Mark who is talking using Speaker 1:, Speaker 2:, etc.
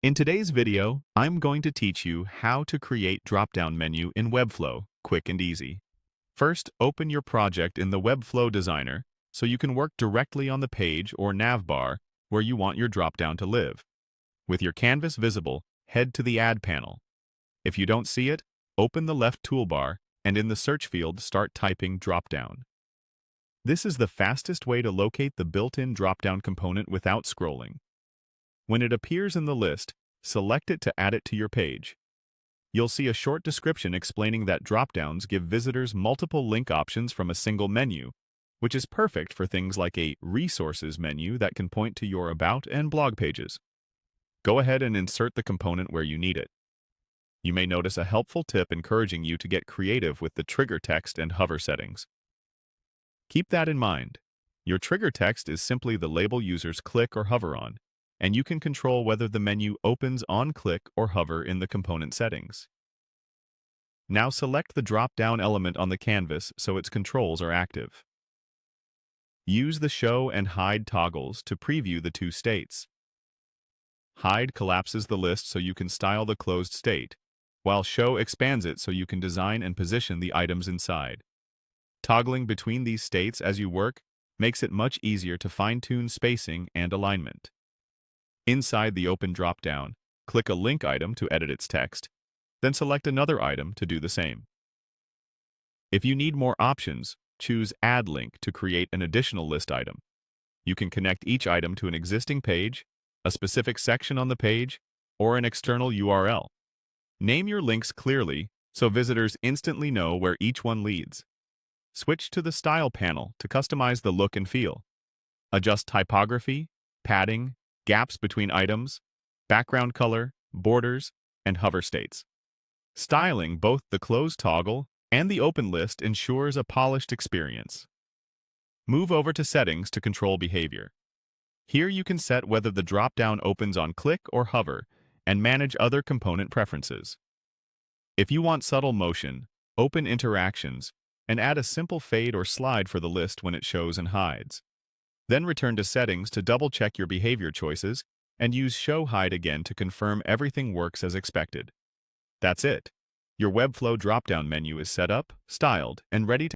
Speaker 1: In today's video, I'm going to teach you how to create drop-down menu in Webflow, quick and easy. First, open your project in the Webflow Designer so you can work directly on the page or navbar where you want your drop-down to live. With your canvas visible, head to the Add panel. If you don't see it, open the left toolbar and in the search field start typing drop-down. This is the fastest way to locate the built-in drop-down component without scrolling. When it appears in the list, select it to add it to your page. You'll see a short description explaining that drop-downs give visitors multiple link options from a single menu, which is perfect for things like a resources menu that can point to your About and blog pages. Go ahead and insert the component where you need it. You may notice a helpful tip encouraging you to get creative with the trigger text and hover settings. Keep that in mind. Your trigger text is simply the label users click or hover on, and you can control whether the menu opens on click or hover in the component settings. Now select the drop-down element on the canvas so its controls are active. Use the Show and Hide toggles to preview the two states. Hide collapses the list so you can style the closed state, while Show expands it so you can design and position the items inside. Toggling between these states as you work makes it much easier to fine-tune spacing and alignment. Inside the Open drop-down, click a link item to edit its text, then select another item to do the same. If you need more options, choose Add Link to create an additional list item. You can connect each item to an existing page, a specific section on the page, or an external URL. Name your links clearly so visitors instantly know where each one leads. Switch to the Style panel to customize the look and feel. Adjust typography, padding, gaps between items, background color, borders, and hover states. Styling both the closed toggle and the open list ensures a polished experience. Move over to Settings to control behavior. Here you can set whether the drop-down opens on click or hover and manage other component preferences. If you want subtle motion, open Interactions and add a simple fade or slide for the list when it shows and hides. Then return to Settings to double-check your behavior choices and use Show Hide again to confirm everything works as expected. That's it. Your Webflow drop-down menu is set up, styled, and ready to